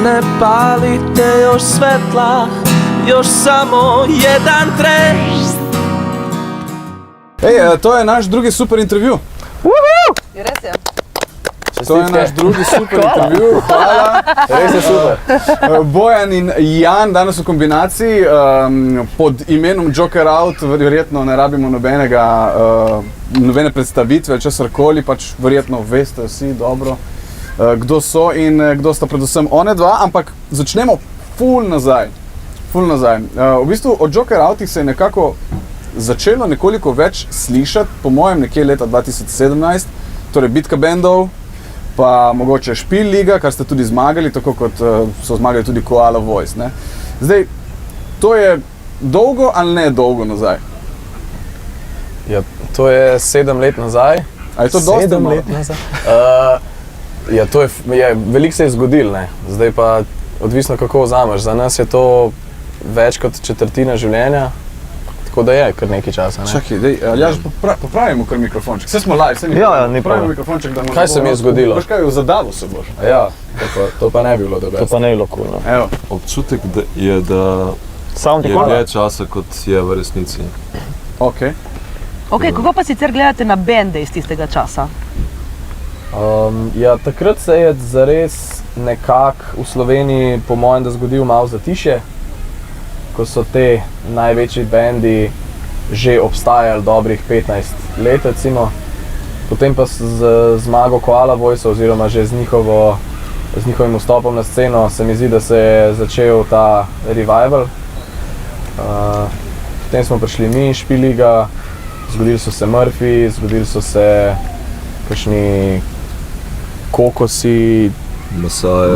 ne palite još svetla, još samo jedan tren. Ej, to je naš drugi super intervju. Je res je? To je naš drugi super intervju, hvala. Res je super. Bojan in Jan danes v kombinaciji pod imenom Joker Out, verjetno ne rabimo nobene predstavitve, česarkoli, pač verjetno veste vsi dobro, kdo so in kdo sta predvsem one dva, ampak začnemo ful nazaj. V bistvu od Joker Outih se je nekako začelo nekoliko več slišati, po mojem nekje leta 2017, torej bitka bendov, pa mogoče Špil liga, kar ste tudi zmagali, tako kot so zmagali tudi Koala Voice, ne? Zdaj, to je dolgo ali ne dolgo nazaj? Ja, to je 7 let nazaj. A je to dosti 7 let nazaj? Ja, to je veliko se je zgodilo, ne? Zdaj pa odvisno kako vzameš. Za nas je to več kot četrtina življenja. Tako da je kar nekaj časa, ne? Čakaj, Aljaž, popravimo kar mikrofonček. Vse smo live, ni popravimo problem. mikrofonček, da Kaj se mi je zgodilo? Veš kaj, v zadavu se boš. Ja, to pa ne bi bilo dobro. To pa ne je bilo cool, no. Evo. Občutek je, da je dlje časa, kot je v resnici. Ok, Kako pa sicer gledate na bende iz tistega časa? Ja, takrat se je zares nekako v Sloveniji, po mojem, da zgodil malo zatišje, ko so te največji bendi že obstajali dobrih 15 let, recimo. Potem pa z zmago Koala Voice oziroma že z njihovim vstopom na sceno se mi zdi, da se je začel ta revival. Potem smo prišli mi, Špil liga, zgodili so se Murphy, zgodili so se kakšni Kokosi,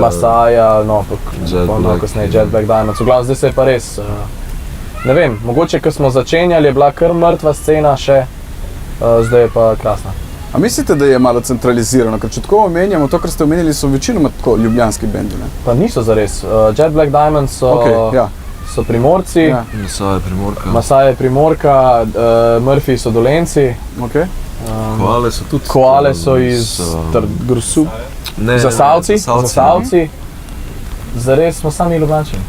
Masaja, kasneje Jet Black Diamonds. V glavnem, zdaj se je pa res, ne vem, mogoče, ko smo začenjali, je bila kar mrtva scena še, zdaj je pa krasna. A mislite, da je malo centralizirano? Ker če tako omenjamo, to, kar ste omenili, so večinoma tako ljubljanski bendi, ne? Pa niso zares. Jet Black Diamonds so Primorci, Masaja je Primorka, Murphy so Dolenci. Koale so tudi. Koale so iz Trgrusu. Zasavci. Zares smo sami Ljubljančani.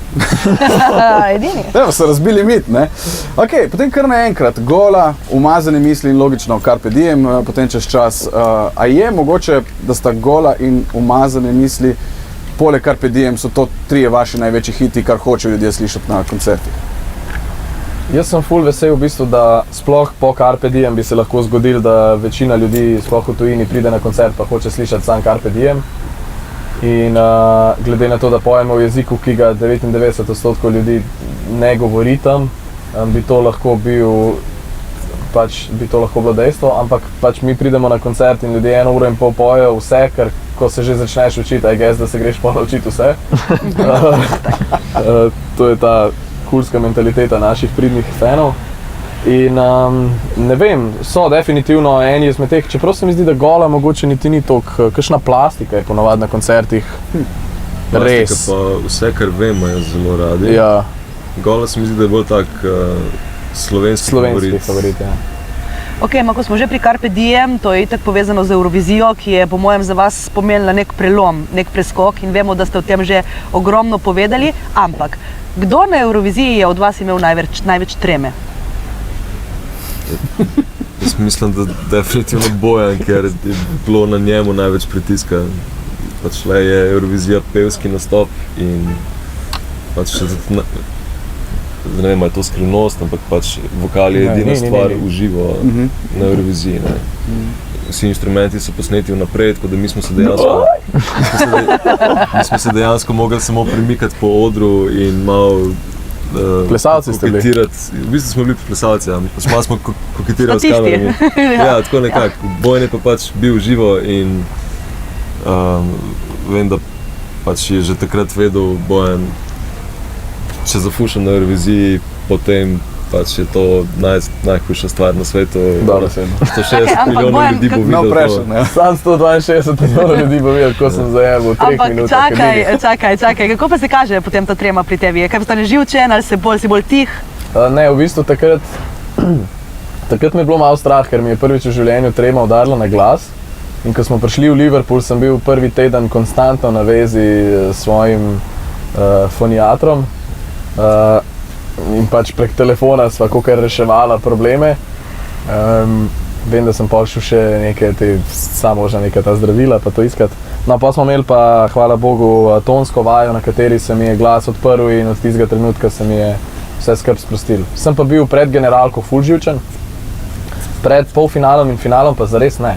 Edini. Evo, so razbili mit, ne? Ok, potem kar naenkrat, Gola, umazane misli in logično Carpe Diem, potem čez čas. A je mogoče, da sta Gola in umazane misli, poleg Carpe Diem, so to trije vaši največji hiti, kar hočejo ljudje slišati na koncertih? Jaz sem ful vesel v bistvu, da sploh po Carpe Diem bi se lahko zgodilo, da večina ljudi sploh v tujini pride na koncert pa hoče slišati sam Carpe Diem. In glede na to, da pojemo v jeziku, ki ga 99% ljudi ne govori tam, bi to lahko bilo dejstvo, ampak pač mi pridemo na koncert in ljudje 1 uro in pol pojejo vse, ker ko se že začneš učiti, da se greš pol učiti vse. To je ta kulska mentaliteta naših pridnih fanov. In ne vem, so definitivno eni izmed teh, čeprav se mi zdi, da Gola mogoče niti ni toliko, kakšna plastika je ponavadi na koncertih. Res. Plastika pa vse, kar vemo, je zelo radi. Ja. Gola se mi zdi, da je bolj tak slovenski favorit, ja. Ok, ko smo že pri Carpe Diem, to je itak povezano z Eurovizijo, ki je po mojem za vas pomenila nek prelom, nek preskok in vemo, da ste o tem že ogromno povedali, ampak kdo na Euroviziji je od vas imel največ treme? Jaz mislim, da definitivno Bojan, ker je bilo na njemu največ pritiska. Pač je Eurovizija pevski nastop in pač ne vem, je to skrivnost, ampak pač vokal je edina stvar v živo na Euroviziji. Vsi inštrumenti so posneti vnaprej, tako da mi smo se dejansko mogli samo premikati po odru in malo plesalci ste bili. V bistvu smo bili plesalci, malo smo koketirali s kamerami. Ja, tako nekako. Bojan je pa pač bil živo in vem, da pač je že takrat vedel Bojan, če zafušam na Euroviziji, potem pač je to najhujša stvar na svetu. 160 milijonov ljudi bo videl to. Sam 162 milijonov ljudi bo videl, ko sem zajebil v 3 minutah. Ampak čakaj, kako pa se kaže potem ta trema pri tebi? Kaj postane živčen ali si bolj tih? Ne, v bistvu takrat me je bilo malo strah, ker mi je prvič v življenju trema udarila na glas. In ko smo prišli v Liverpool, sem bil prvi teden konstantno na vezi s svojim foniatrom. In pač prek telefona sva kakor reševala probleme. Vem, da sem šel še samo neka ta zdravila pa to iskat. No, pa smo imeli pa, hvala Bogu, tonsko vajo, na kateri se mi je glas odprl in od tistega trenutka se mi je vse skrb sprostil. Sem pa bil pred generalko ful živčen, pred polfinalom in finalom pa zares ne.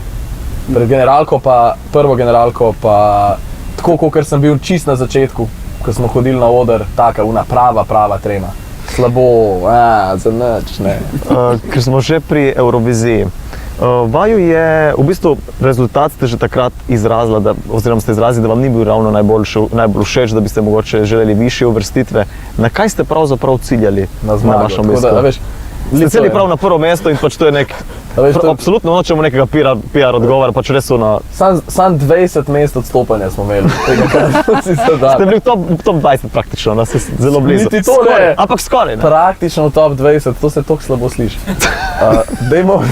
Pred generalko pa, prvo generalko pa, tako kot sem bil čist na začetku, ko smo hodili na oder, taka prava trema. Slabo, za nič, ne. Ker smo že pri Euroviziji. Vaju je, v bistvu, rezultat ste že takrat izrazili, oziroma ste izrazili, da vam ni bil ravno najbolj všeč, da biste mogoče želeli višje uvrstitve. Na kaj ste pravzaprav ciljali na vašem mestu? Ste celi prav na prvo mesto in pač to je nek, absolutno nočemo nekega PR odgovora, pač res na... Sam 20 mest odstopanja smo imeli, tega kar si se da. Ste bili v top 20 praktično, zelo blizu. Niti to ne. Ampak skoraj, ne? Praktično v top 20, to se toliko slabo sliši. Dajmo...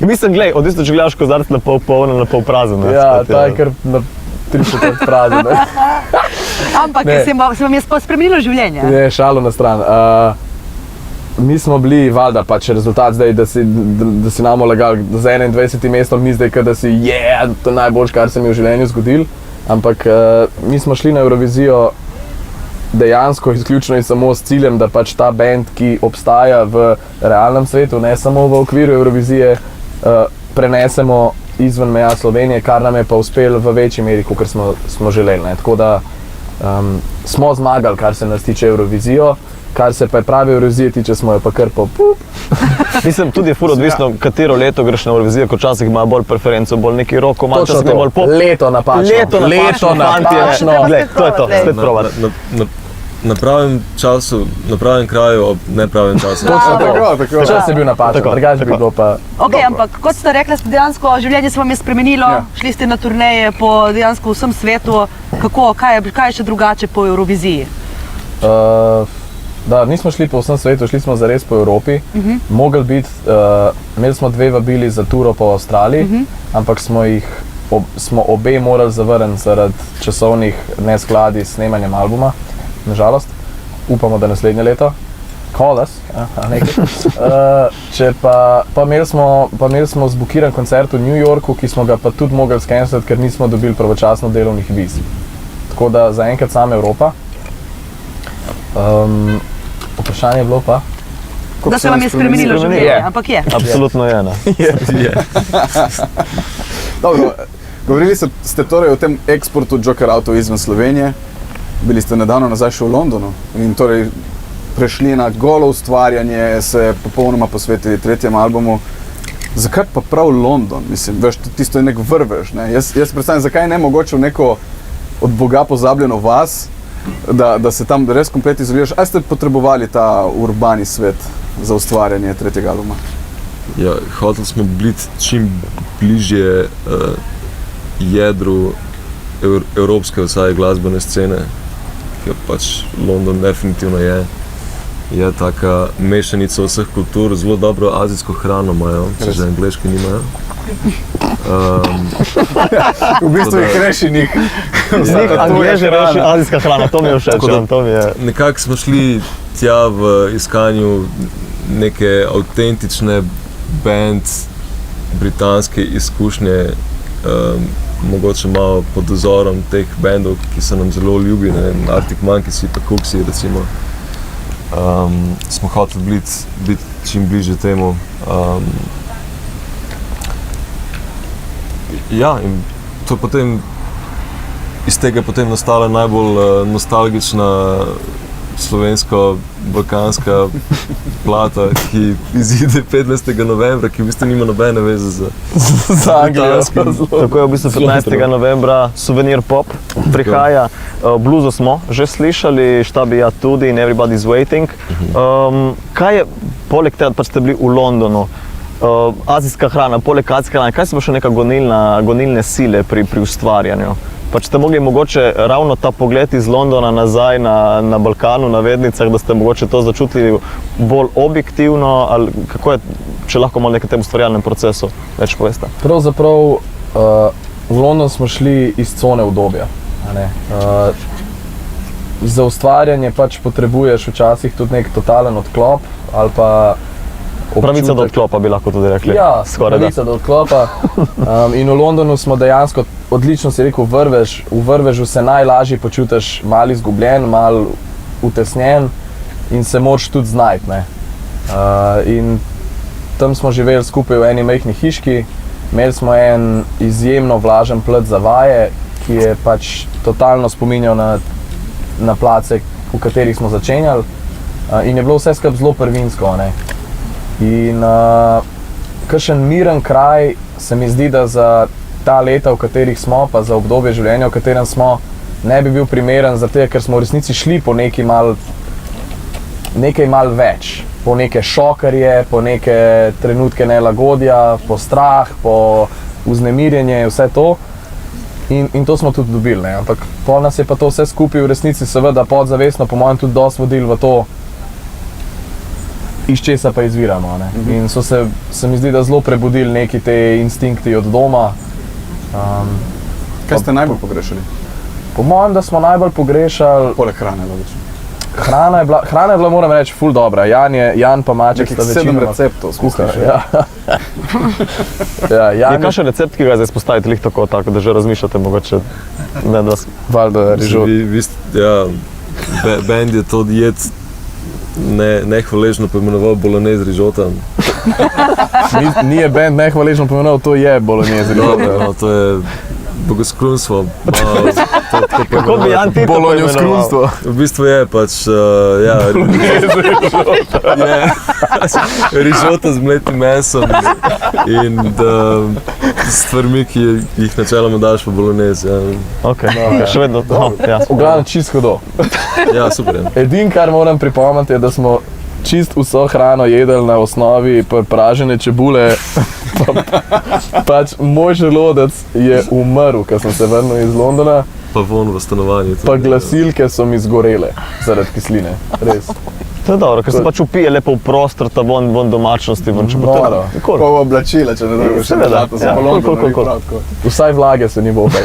Mislim, glej, odvisno, če gledaš kozarec na pol poln, na pol prazen. Ja, ta je kar na 3/4 prazen. Ampak se vam je spremenilo življenje? Ne, šalo na stran. Mi smo bili, valjda, pač rezultat zdaj, da si namo lagali z 21. mestom, ni zdaj, da si to najboljš, kar se mi je v življenju zgodil. Ampak mi smo šli na Eurovizijo dejansko izključno in samo s ciljem, da pač ta band, ki obstaja v realnem svetu, ne samo v okviru Eurovizije, prenesemo izven meja Slovenije, kar nam je pa uspelo v večji meri, kot smo želeli. Ne. Tako da smo zmagali, kar se nas tiče Eurovizijo. Kar se pa je pravi Eurovizije tiče, smo jo pa kar Mislim, tudi je ful odvisno, katero leto greš na Eurovizijo, ko včasih imajo bolj preferenco, bolj neki rock, točno to, bolj pop. Leto napačno. Glej, to je to, spet provat. Na pravem času, na pravem kraju, ob nepravem času. Tako. Čas je bil napačen, drugače bi bilo pa... Ok, ampak kot ste rekli, dejansko življenje se vam je spremenilo, šli ste na turneje po dejansko vsem svetu. Kako, kaj je še drugače po Euroviziji? Da, nismo šli po vsem svetu, šli smo zares po Evropi. Mogli biti, imeli smo 2 vabili za turo po Avstraliji, ampak smo obe morali zavrniti zaradi časovnih neskladij s snemanjem albuma, nažalost. Upamo, da naslednje leto. Call us, pa imeli smo zbukiran koncert v New Yorku, ki smo ga pa tudi mogli skenslati, ker nismo dobili pravočasno delovnih viz. Tako da zaenkrat sama Evropa. Vprašanje je bilo pa? Da se vam je spremenilo življenje, ampak je. Absolutno je, ne. Dobro, govorili ste torej o tem eksportu Joker Outov izven Slovenije. Bili ste nedavno nazaj še v Londonu in torej prešli na golo ustvarjanje, se popolnoma posvetili 3. albumu. Zakaj pa prav London? Mislim, veš, tisto je nek vrvež, ne? Jaz predstavljam, zakaj ne mogoče v neko od Boga pozabljeno vas, da se tam res komplet izoliraš. Ali ste potrebovali ta urbani svet za ustvarjanje 3. albuma? Ja, hoteli smo biti čim bližje jedru evropske vsaj glasbene scene, ker pač London definitivno je taka mešanica vseh kultur, zelo dobro azijsko hrano imajo, če že angleške nimajo. V bistvu je krešinih. Angleži reši azijska hrana, to mi je všeč. Nekako smo šli tja v iskanju neke avtentične band, britanske izkušnje, mogoče malo pod dozorom teh bandov, ki so nam zelo ljubi, Arctic Monkeys pa Cooksy recimo. Smo hoteli biti čim bližje temu. Ja, in to potem, iz tega je potem nastala najbolj nostalgična slovensko-balkanska plata, ki izide 15. novembra, ki v bistvu nima nobene veze z Anglijo. Tako je v bistvu 15. novembra Souvenir Pop prihaja. Bluzo smo že slišali, Štabi ja tudi in Everybody's Waiting. Kaj je, poleg tega, pač ste bili v Londonu, azijska hrana, poleg azijske hrane, kaj so še neka gonilne sile pri ustvarjanju? Pač ste mogli mogoče ravno ta pogled iz Londona nazaj na Balkanu, na Vednicah, da ste mogoče to začutili bolj objektivno, ali kako je, če lahko malo nekaj tem ustvarjalnem procesu več poveste? Pravzaprav v London smo šli iz cone udobja. Za ustvarjanje pač potrebuješ včasih tudi nek totalen odklop ali pa Pravica do odklopa bi lahko tudi rekli. Ja, skoraj pravica do odklopa. In v Londonu smo dejansko, odlično si rekel, v vrvežu se najlažje počutiš malo izgubljen, malo utesnjen in se moraš tudi znajti. In tam smo živeli skupaj v eni majhni hiški, imeli smo en izjemno vlažen plat za vaje, ki je pač totalno spominjal na place, v katerih smo začenjali. In je bilo vse skupaj zelo prvinsko. In kakšen miren kraj se mi zdi, da za ta leta, v katerih smo, pa za obdobje življenja, v katerem smo, ne bi bil primeren, zato ker smo v resnici šli po nekaj mal več. Po neke šokarje, po neke trenutke nelagodja, po strah, po vznemirjenje, vse to. In to smo tudi dobili, ne? Ampak pol nas je pa to vse skupaj v resnici seveda podzavestno, po mojem, tudi dosti vodili v to, iz česa pa izviramo. In so se mi zdi, da zelo prebudili neki te instinkti od doma. Kaj ste najbolj pogrešali? Po mojem, da smo najbolj pogrešali... Poleg hrane, logično. Hrana je bila, moram reči, ful dobra. Jan pa Maček sta večinoma... 7 receptov skušali. Je kakšen recept, ki ga zdaj izpostavite lih tako, da že razmišljate mogoče? Valjda rižot. Bend je to diet nehvaležno poimenoval bolognese z rižotom. Nije bend nehvaležno poimenoval, to je bolognese z rižotom. To je bogoskrunstvo. Kako bi Jan Tito Bolonjoskrunstvo. V bistvu je pač, rižota z mletim mesom in stvarmi, ki jih načeloma daš v bolognese. Še vedno to. V glavnem čist hudo. Ja, super. Edino, kar moram pripomniti, je, da smo čist vso hrano jedli na osnovi pražene čebule. Pač moj želodec je umrl, ko sem se vrnil iz Londona. Pa von v stanovanju. Pa glasilke so mi zgorele zaradi kisline, res. To je dobro, ker se pač upije lepo v prostor, ta von domačnosti. Noro. Pa v oblačila, če ne drugo še Seveda, Vsaj vlage se ni bo kaj.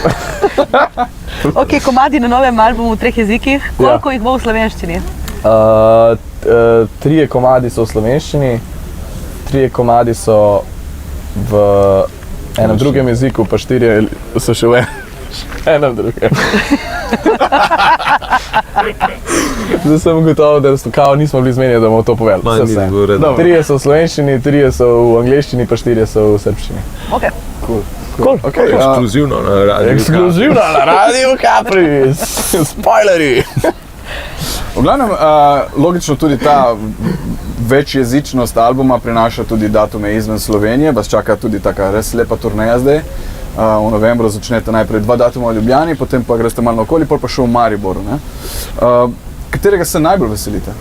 Ok, komadi na novem albumu v 3 jezikih, koliko jih bo v slovenščini? 3 komadi so v slovenščini, 3 komadi so v enem drugem jeziku, pa 4 so še v enem drugem. Zdaj sem gotovo, da nismo bili zmenjeni, da bomo to povedali. 3 so v slovenščini, 3 so v angleščini, pa 4 so v srbščini. Ok. Cool. Ekskluzivno na Radio Capri. Ekskluzivno na Radio Capri. Spoilerji. V glavnem, logično tudi ta večjezičnost albuma prinaša tudi datume izven Slovenije, vas čaka tudi taka res lepa turneja zdaj. V novembru začnete najprej 2 datuma v Ljubljani, potem pa greste malo naokoli, pa še v Mariboru. Katerega se najbolj veselite?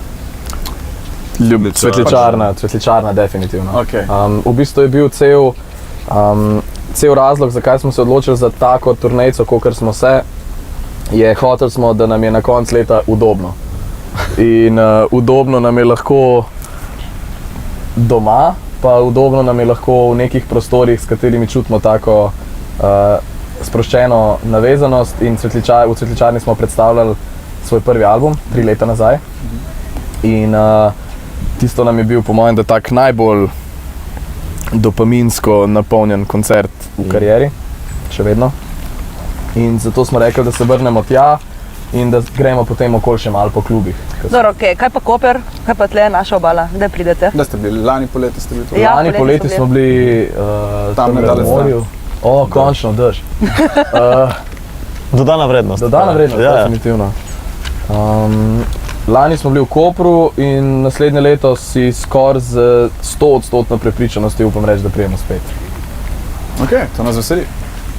Cvetličarna, definitivno. Okay. V bistvu je bil cel razlog, zakaj smo se odločili za tako turnejco, kakor smo se, je hoteli smo, da nam je na koncu leta udobno. In udobno nam je lahko doma, pa udobno nam je lahko v nekih prostorih, s katerimi čutimo tako sproščeno navezanost. In v Cvetličarni smo predstavljali svoj prvi album 3 leta nazaj. In tisto nam je bil, po mojem, da tak najbolj dopaminsko napolnjen koncert v karieri, še vedno. In zato smo rekli, da se vrnemo tja in da gremo potem okoli še malo po klubih. Dobro, okay. Kaj pa Koper, kaj pa tle naša obala, kdaj pridete? Da ste bili, lani poleti ste bili tu? Ja, lani poleti smo bili tam na morju. Končno, drž. Dodana vrednost. Definitivno. Lani smo bili v Kopru in naslednje leto si skoraj z 100% prepričanosti upam reči, da prijemo spet. Ok, to nas veseli.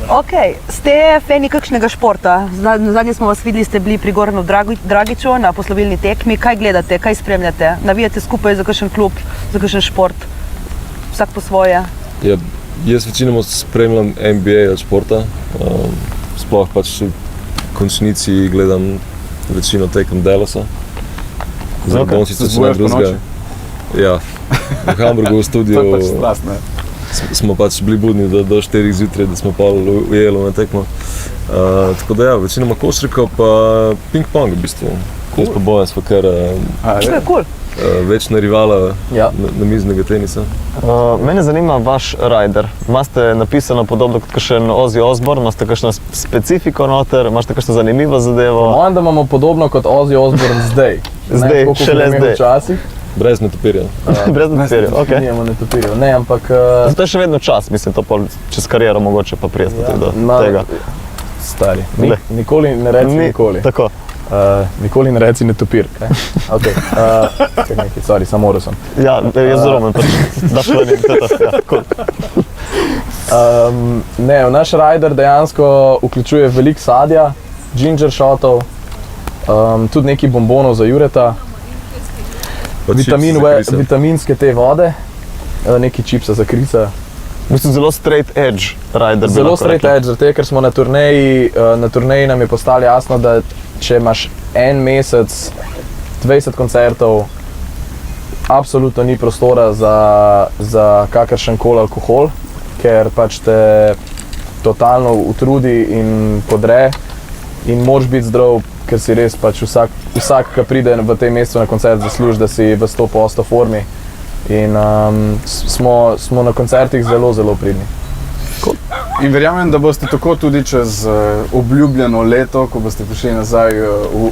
Ok, ste fani kakšnega športa? Zadnje smo vas videli, ste bili pri Goranu Dragiću na poslovilni tekmi. Kaj gledate, kaj spremljate? Navijate skupaj za kakšen klub, za kakšen šport? Vsak po svoje? Ja, jaz večinoma spremljam NBA od športa. Sploh pač v končnici gledam večino tekem Dallasa. Se zbujaš po noči? Ja, v Hamburgu v studiu. To je pač strast, ne? smo pač bili budni do 4 zjutraj, da smo pa ujeli na tekmo. Tako da ja, večinoma košarka pa ping-pong v bistvu. Jaz pa Bojan sva kar To je cool. večna rivala namiznega tenisa. Mene zanima vaš rider. Imate napisano podobno kot kakšen Ozzy Osbourne, imate kakšno specifiko noter, imate kakšno zanimivo zadevo? Mojem, da imamo podobno kot Ozzy Osbourne zdaj. Zdaj, šele zdaj. Včasih. Brez netopirja. Brez netopirja, okej. Nimamo netopirjev, ne, ampak... Zato je še vedno čas, mislim, to pol čez kariero mogoče pa prijeti do tega. Stari, nikoli ne reci nikoli. Tako. Nikoli ne reci netopir. Okay. Nekaj, sorry, samo moral sem. Ja, jaz razumem, pač daš ven in to je to. Ja, cool. Ne, naš rider dejansko vključuje veliko sadja, ginger shotov, tudi nekaj bombonov za Jureta, vitaminske te vode, nekaj čipsa za Krisa. Mislim, zelo straight edge rider. Zelo straight edge, zato ker smo na turneji nam je postalo jasno, da če imaš en mesec 20 koncertov, absolutno ni prostora za kakršen koli alkohol, ker pač te totalno utrudi in podre in moraš biti zdrav, ker si res pač vsak, ki pride v tem mesecu na koncert, zasluži, da si v 100% formi. In smo na koncertih zelo, zelo pridni. In verjamem, da boste tako tudi čez obljubljeno leto, ko boste prišli nazaj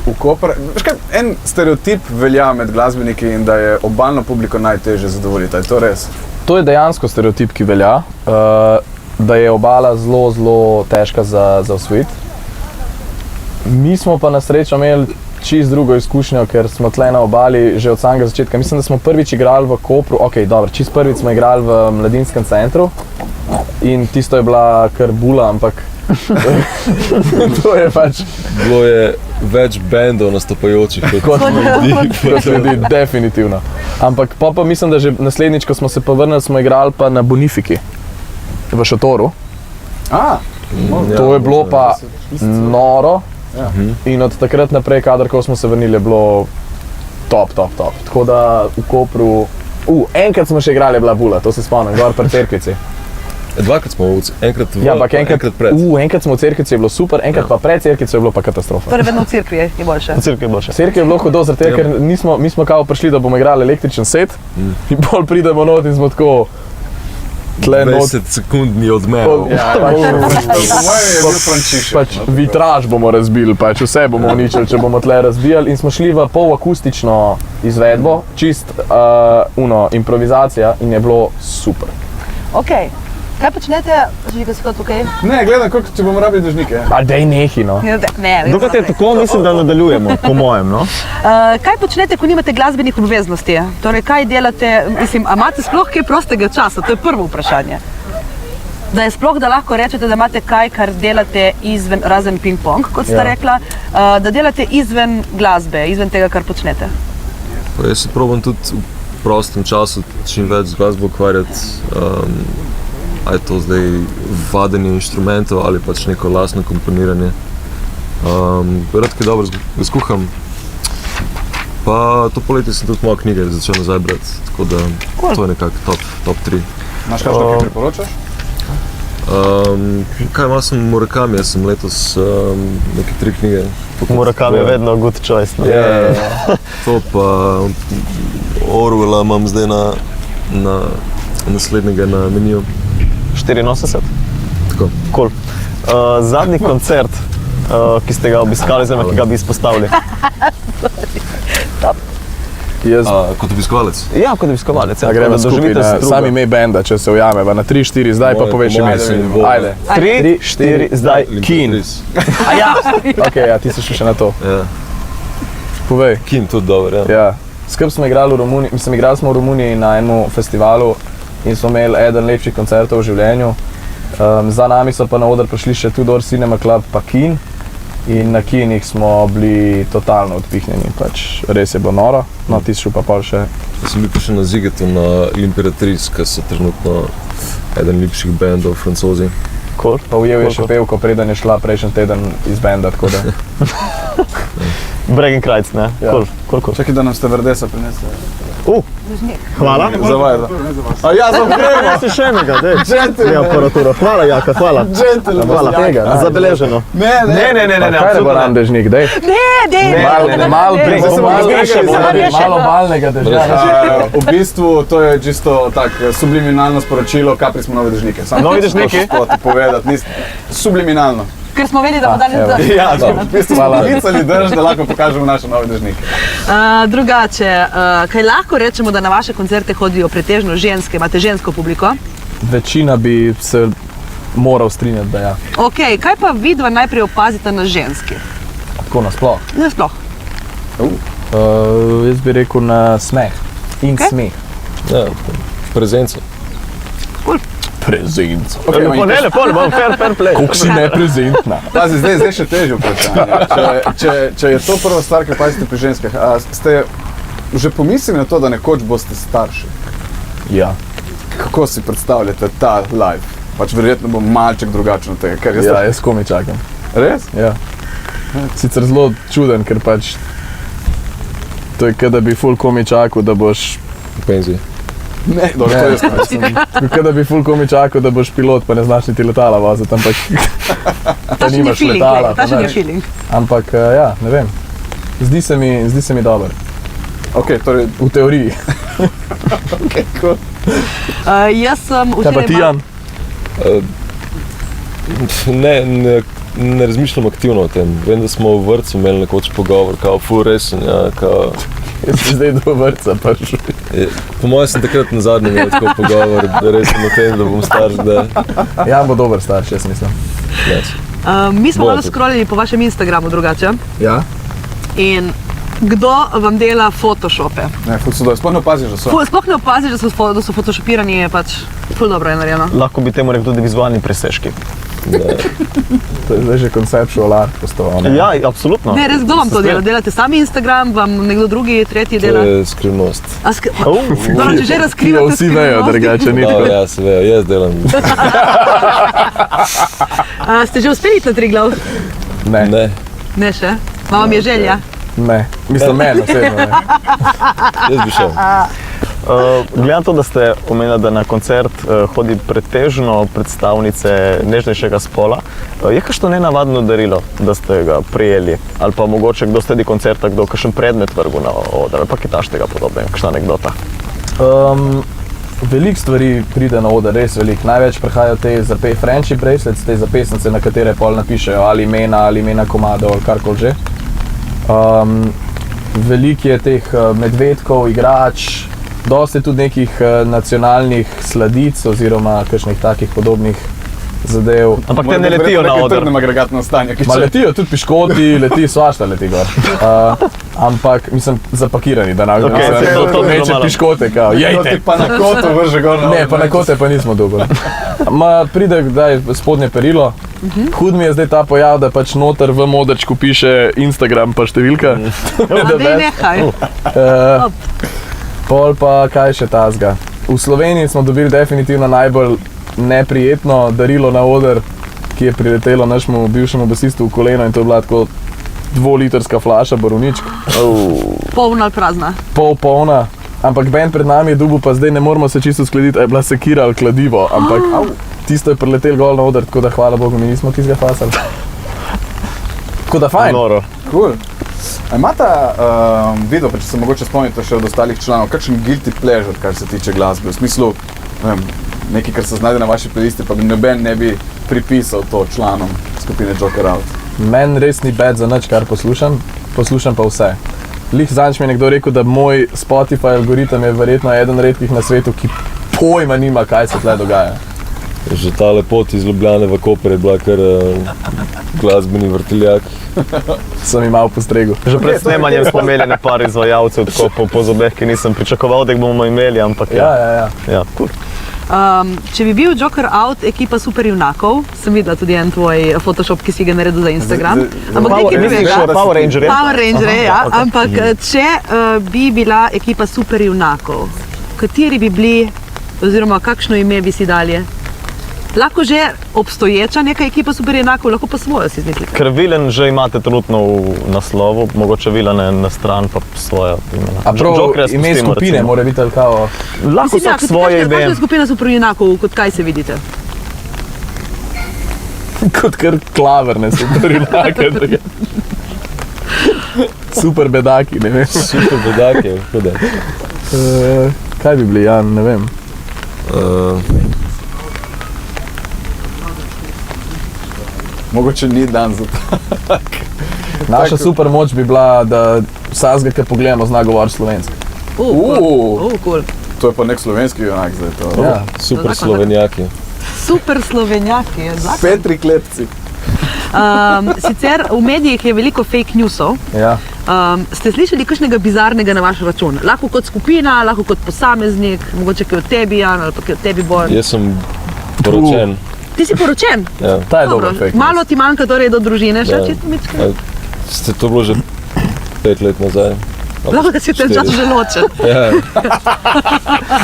v Koper. Veš kaj, en stereotip velja med glasbeniki in da je obalno publiko najtežje zadovoljiti. Je to res? To je dejansko stereotip, ki velja, da je obala zelo, zelo težka za osvojiti. Mi smo pa na srečo imeli čisto drugo izkušnjo, ker smo tle na obali že od samega začetka. Mislim, da smo prvič igrali v Kopru, čisto prvič smo igrali v mladinskem centru in tisto je bila kar bula, ampak to je pač... Bilo je več bendov nastopajočih kot ljudi, definitivno. Ampak pa mislim, da že naslednjič, ko smo se pa vrnili, smo igrali pa na Bonifiki v šotoru. To je bilo pa noro. In od takrat naprej, kadarkoli smo se vrnili, je bilo top. Tako da v Kopru... enkrat smo še igrali, je bila bula, to se spomnim, gor pri Cerkvici. Dvakrat smo enkrat pred. Enkrat smo v Cerkvici, je bilo super, enkrat pa pred Cerkvico je bilo pa katastrofa. Torej vedno v Cerkvi je boljše. V Cerkvi je boljše. Cerkvi je bilo hudo, zaradi tega, ker mi smo kao prišli, da bomo igrali električen set in pol pridemo not in smo tako... 20-sekundni odmev. Pač vitraž bomo razbili, pač vse bomo uničili, če bomo tle razbijali. In smo šli v polakustično izvedbo, čist improvizacija in je bilo super. Ok. Kaj počnete, Žiga, si kot tukaj? Ne, gledam, koliko če bomo rabili dežnike. Dej nehi, no. Dokaj je tako, mislim, da nadaljujemo, po mojem, no? Kaj počnete, ko nimate glasbenih obveznosti? Torej, kaj delate, mislim, a imate sploh kaj prostega časa? To je prvo vprašanje. Da je sploh, da lahko rečete, da imate kaj, kar delate izven, razen ping-pong, kot ste rekla, da delate izven glasbe, izven tega, kar počnete. Pa jaz se probam tudi v prostem času čim več z glasbo ukvarjati. A je to zdaj vadenje inštrumentov ali pač neko lastno komponiranje. Rad kaj dobro skuham. Pa to poletje sem tudi moje knjige začel nazaj brati, tako da to je nekako top 3. Imaš kakšno, ki priporočaš? Malo sem Murakami, jaz sem letos neke 3 knjige. Murakami je vedno good choice. To pa Orwella imam zdaj na naslednjega na meniju. 84? Tako. Cool. Zadnji koncert, ki ste ga obiskali, oziroma ki ga bi izpostavili? Kot obiskovalec? Ja, kot obiskovalec. Gremo skupaj, sami ime benda, če se ujameva, na 3-4 zdaj pa poveš ime. Ajde. 3-4 zdaj, Keen. Ok, ti si še na to. Povej. Keen tudi dobro, ja. Skupaj smo igrali v Romuniji, igrali smo v Romuniji na enem festivalu in smo imeli eden lepših koncertov v življenju. Za nami so pa na oder prišli še Tudor Cinema Club pa Keen in na Keenih smo bili totalno odpihnjeni, pač res je bilo noro, no ti si šel pa pol še. Jaz sem bil pa še na Zigetu na L'Imperatrice, ki so trenutno eden lepših bendov, Francozi. Cool. Pa ujel je še pevko, preden je šla prejšnji teden iz benda, tako da... Bregenkrajc, ne? Cool. Čakaj, da nam stevardesa prinesla. Hvala. Za vaju. A ja, za opremo. Jaz še enega, dej. Gentleman. Ja, aparaturo. Hvala, Jaka, hvala. Gentleman. Hvala. Tega, ne. Zabeleženo. Ne. Kaj ne bo absolutno nam dežnik, dej? Malo malnega dežja. V bistvu to je čisto tak subliminalno sporočilo, kapri smo nove dežnike. Novi dežniki? To ti povedati, subliminalno. Ker smo vedeli, da bo danes Ja, v bistvu smo klicali drž, da lahko pokažemo naše nove dežnike. Drugače, kaj lahko rečemo, da na vaše koncerte hodijo pretežno ženske, imate žensko publiko? Večina bi se moral strinjati, da ja. Ok, kaj pa vidva najprej opazite na ženski? Tako nasploh. Ne sploh. Jaz bi rekel na smeh in smeh. Ja, prezenco. Prezenco. Lepo, ne bom, fair play. Koliko si neprezentna. Pazi, zdaj še težje vprašanje. Če je to prva stvar, kar pazite pri ženskah, ste že pomislili na to, da nekoč boste starši? Ja. Kako si predstavljate ta live? Pač verjetno bo malček drugačen od tega, ker je Ja, jaz komaj čakam. Res? Ja. Sicer zelo čuden, ker pač to je, kada bi ful komaj čakal, da boš V penziji. Ne, dobro, to jaz mislim. kada bi ful komaj čakal, da boš pilot, pa ne znaš niti letala voziti, ampak Ta še ni nimaš feeling, letala, ta pa še ni ne. feeling. Ampak ja, ne vem. Zdi se mi dober. Ok, torej, V teoriji. cool. Jaz sem Kaj pa ti, Jan? Ne razmišljam aktivno o tem. Vem, da smo v vrtcu imeli nekoč pogovor, kao ful resen, ja, kao... Jaz si zdaj do vrtca prišel. Po mojem sem takrat na zadnjem imel tako pogovor, da resen o tem, da bom starš, da... Jan bo dober starš, jaz mislim. Yes. Mi smo Bolj malo tudi. scrollili po vašem Instagramu drugače Ja? in kdo vam dela photoshope? Ne, ful so dobro, sploh ne opaziš, da so. Sploh ne opaziš, da so photoshopirani, je pač ful dobro je narejeno. Lahko bi temu rekel tudi vizualni presežki. To je zdaj že conceptual art postal. Ja, absolutno. Ne, res, kdo vam to dela? Delate sami Instagram, vam nekdo drugi, tretji To dela? je skrivnost. Dobro, če že Ki ga razkrivate vsi vejo, skrivnosti. drugače ni No, tako. ja, se vejo, jaz delam. Ste že uspeli iti na Triglav? Ne, Ne. Ne še? Vam je želja? ne. Mislim, meni osebno ne. Jaz bi šel. Glede na to, da ste omenili, da na koncert hodi pretežno predstavnice nežnejšega spola, je kakšno nenavadno darilo, da ste ga prijeli? Ali pa mogoče kdo sledi koncerta, kdo kakšen predmet vrgu na oder, ali pa kaj taštega podobnega, kakšna anekdota? Veliko stvari pride na oder, res veliko. Največ prihajajo te friendship bracelets, te zapestnice, na katere pol napišejo ali imena komadov ali karkoli že. Veliko je teh medvedkov, igrač, dosti je tudi nekih nacionalnih sladic oziroma kakšnih takih podobnih zadev. Ampak te ne letijo na oder. Trdnem agregatnem stanju, ki Ma če... letijo tudi piškoti, leti svašta leti gor. Ampak mislim zapakirani, da nam Okej, se to bi bilo meče malo. piškote, kao, To jejte. ti pa na kotu vrže gor. Ne, pa na kote pa nismo dobili. Ma pride kdaj spodnje perilo. Hud mi je zdaj ta pojav, da pač noter v modrčku piše Instagram pa številka. A dej nehaj. Pol pa kaj še tazga. V Sloveniji smo dobili definitivno najbolj neprijetno darilo na oder, ki je priletelo našemu bivšemu basistu v koleno in to je bila tako 2-litrska flaša borovničk. Polna ali prazna? Polna, ampak band pred nami je dubu, pa zdaj ne moramo se čisto uskladiti, a je bila sekira ali kladivo, ampak tisto je priletel gol na oder, tako da hvala Bogu mi nismo tistega fasali. Tako da fajn. Noro. Cool. A imata video, pa če se mogoče spomnite še od ostalih članov, kakšen guilty pleasure, kar se tiče glasbe, v smislu, ne vem, nekaj, kar se znajde na vaši playlisti, pa bi noben ne bi pripisal to članom skupine Joker Out. Meni res ni bad za nič, kar poslušam pa vse. Lih zadnjič mi je nekdo rekel, da moj Spotify algoritem je verjetno eden redkih na svetu, ki pojma nima, kaj se tle dogaja. Že ta pot iz Ljubljane v Koper je bila kar glasbeni vrtiljak. Sem jim malo postregel. Že pred snemanjem smo imeli nekaj izvajalcev tako po zobeh, ki nisem pričakoval, da jih bomo imeli, ampak Ja. Ja, cool. Če bi bil Joker Out ekipa super junakov, sem videla tudi en tvoj Photoshop, ki si ga naredil za Instagram. Ampak nekaj drugega. Power Ranger je? Power Ranger, ja. Ampak če bi bila ekipa super junakov, kateri bi bili, oziroma kakšno ime bi si dali? Lahko že obstoječa neka ekipa superjunakov, lahko pa svojo si izmislite. Ker Vilen že imate trenutno v naslovu, mogoče Vilene na stran pa svoje imena. A prav Jokerja ime spustimo, skupine recimo. mora biti ali kao... Lahko Mislim, vsak ko ti svoje kažete, ime. kakšna skupina superjunakov, kot kaj se vidite? Kot kar klaverne superjunake. Super bedaki, ne vem. Super bedake, hude. Kaj bi bili, Jan, ne vem. Mogoče ni dan za to. Naša super moč bi bila, da vsakega, ki pogledamo, zna govoriti slovensko. Cool. To je pa nek slovenski junak zdaj to. Ja. Super slovenjaki. Super slovenjaki, je zakon. Petri klepci. Sicer v medijih je veliko fake newsov. Ja. Ste slišali kakšnega bizarnega na vaš račun? Lahko kot skupina, lahko kot posameznik, mogoče kaj od tebi, Jan, ali pa kaj od tebi, Bojan. Jaz sem poročen. Ti si poročen? Ja. Ta je dobro fake. Malo ti manjka torej do družine, še Ja. čisto mička. Ste to bilo že 5 let nazaj. Lahko, da si v tem času že ločen. Ja,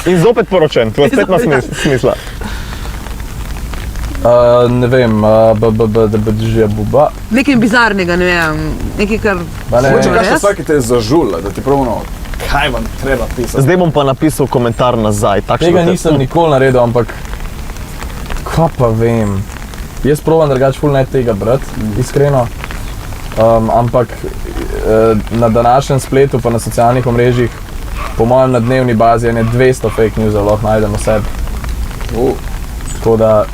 In zopet poročen, to je spet na smisla. Ne vem, že buba. Nekaj bizarnega, ne vem, nekaj, kar... Pa ne Mogoče vem. kakšna Res? stvar, ki te je zažula, da ti pravno, kaj vam treba pisati. Zdaj bom pa napisal komentar nazaj. takšno Tega te- nisem nikoli naredil, ampak kaj pa vem. Jaz probam drugače ful ne tega brati, iskreno. Ampak na današnjem spletu pa na socialnih omrežjih, po mojem na dnevni bazi, je 200 fake newsov lahko najdemo sebi. Tako da,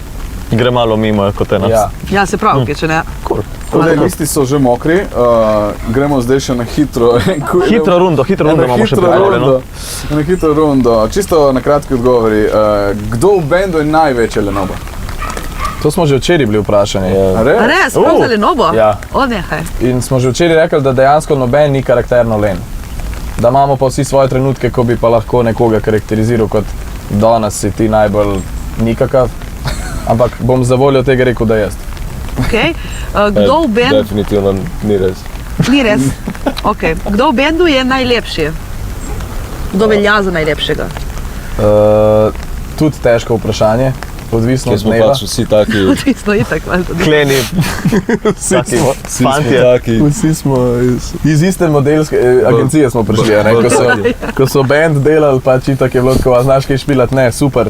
Gre malo mimo, kot je nas. ja. Ja, se pravi, če ne. Tako da listi so že mokri, gremo zdaj še na hitro. Hitro rundo imamo še pripravljeno. Na hitro rundo. Čisto na kratki odgovori. Kdo v bendu je največja lenoba? To smo že včeraj bili vprašani. ja. A res? A res, prav za Lenovo? Ja. O, nehaj. In smo že včeraj rekli, da dejansko noben ni karakterno len. Da imamo pa vsi svoje trenutke, ko bi pa lahko nekoga karakteriziral kot danes si ti najbolj nikakav. Ampak bom za voljo tega rekel, da jaz. Okay. Kdo v bendu... Definitivno ni res. Ni res. Okay. Kdo v bendu je najlepši? Kdo velja za najlepšega? Tudi težko vprašanje, odvisno Ker od smo dneva. pač vsi taki, Odvisno itak. Kleni, Vsi taki smo, vsi smo fantje. taki. vsi smo iz iste modelske agencije smo prišli, a ne? Ko so band delali, pač itak je bilo tako, a znaš kaj špilat, ne, super,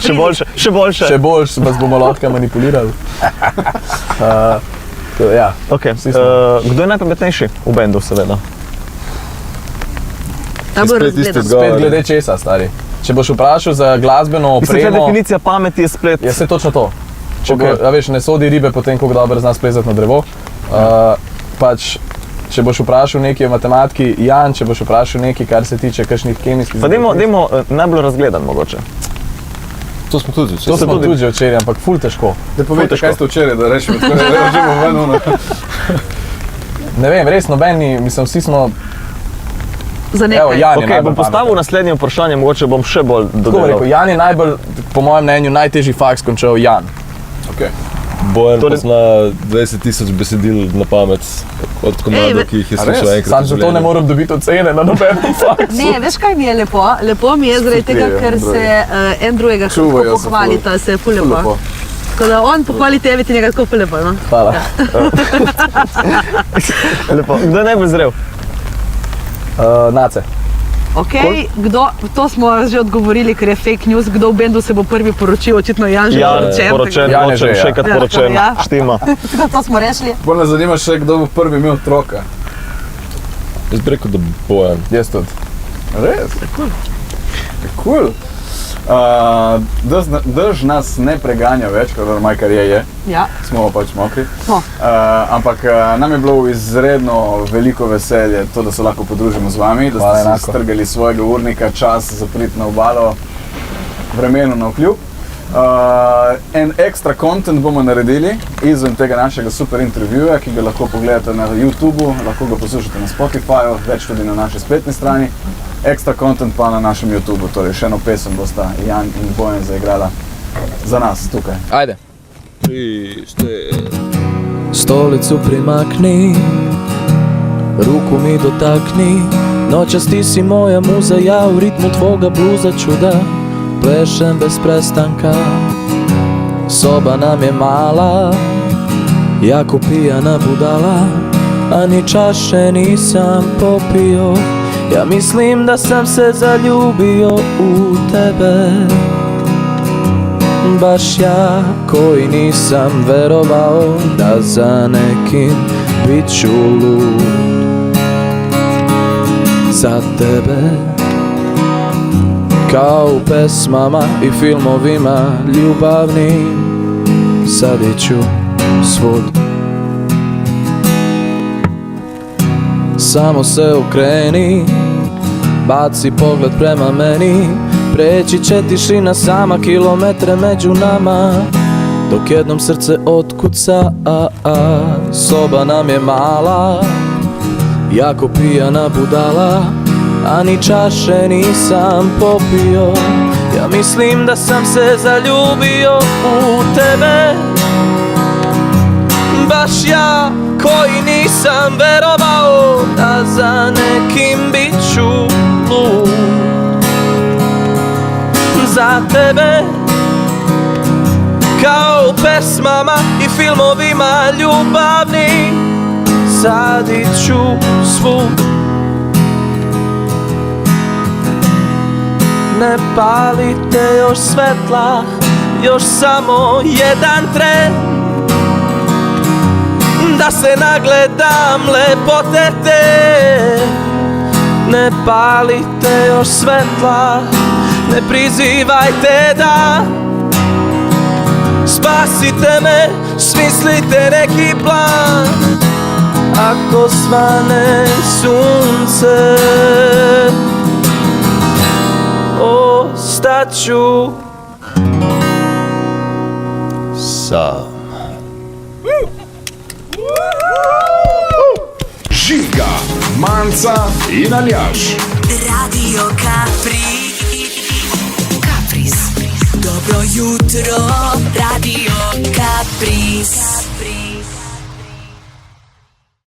Še boljše. še boljš, vas bomo lahko manipulirali. Ja, Okay. Vsi smo. Kdo je najpametnejši v bendu, seveda? Najbolj Spet isti razgledan. odgovor. spet glede česa, stari. Če boš vprašal za glasbeno Mislim, da opremo, definicija pameti je splet. je vse točno to. Če Okej. bo, a veš, ne sodi ribe potem, koliko dobro zna splezati na drevo. Pač, če boš vprašal nekaj o matematiki, Jan, če boš vprašal nekaj, kar se tiče kakšnih kemijskih Pa dajmo najbolj razgledan mogoče. To smo tudi To smo tudi že včeraj, ampak ful težko. Da povejte, kaj ste včeraj, da rečemo, tako da rečemo ven. Ne vem, res nobeni, mislim, vsi smo, Za evo, nekaj. Jan je Okay, najbolj bom postavil pameten. naslednje vprašanje, mogoče bom še bolj Tako bom rekel, dodelal. Jan je najbolj, po mojem mnenju, najtežji faks končal Jan. Okay. Bojan Torej- pozna 20.000 besedil na pamet od Ej, komadov, ki jih je a res? slišal enkrat. Sam v zato ne življenju. morem dobiti ocene na nobenem faksu. Ne, veš kaj mi je lepo? Lepo mi je zaradi tega, Skutijo, ker se en drugega Čuvajo tako se pohvalita, se je ful Ful lepo. lepo. Tako da on pohvali tebe, ti njega tako ful lepo, no? Hvala. Lepo. Kdo je najbolj zrel? Nace. Okay, kdo, to smo že odgovorili, ker je fake news, kdo v bendu se bo prvi poročil, očitno Jan že Ja, poročen. poročen, Jan je nočem, že, ja. še enkrat Ja, poročen. ja. Štima. Tako to smo rešili. Bolj nas zanima še, kdo bo prvi imel otroka. Jaz bi rekel, da Bojan. Jaz tudi. Res? Cool. Drž nas ne preganja več, kot normal, kar je, Ja. smo pač mokri. Smo. Ampak nam je bilo izredno veliko veselje to, da se lahko podružimo z vami, da Hvala ste enako. si strgali svojega urnika, čas za priti na obalo, vremenu na vkljub. En ekstra content bomo naredili izven tega našega super intervjuja, ki ga lahko pogledate na YouTubu, lahko ga poslušate na Spotifyju, več tudi na naši spletni strani. Ekstra content pa na našem YouTubu, torej še eno pesem bosta Jan in Bojan zaigrala za nas tukaj. Ajde. 3, 4. Stolico primakni, ruku mi dotakni, nočas ti si moja muza, ja v ritmu tvoga bluza čuda, plešem bez prestanka. Soba nam je mala, jako pijana budala, a ni čaše nisam popio. Ja mislim da sam se zaljubio u tebe, baš ja koji nisam verovao da za nekim bit ću lud. Za tebe, kao u pesmama i filmovima ljubavnim, sadit ću svud. Samo se okreni, baci pogled prema meni, preći će tišina sama, kilometre među nama, dok jednom srce otkuca. Soba nam je mala, jako pijana budala, a ni čaše nisam popio. Ja mislim da sam se zaljubio u tebe, baš ja koji nisam verovao da za nekim bit ću lud. Za tebe, kao u pesmama i filmovima ljubavnim, sadit ću svud. Ne palite još svetla, još samo jedan tren, da se nagledam lepote te. Ne palite još svetla, ne prizivajte da spasite me, smislite neki plan. Ako svane sunce, ostaću sam. Žiga, Manca in Aljaž. Radio Caprice. Dobro jutro, Radio Caprice.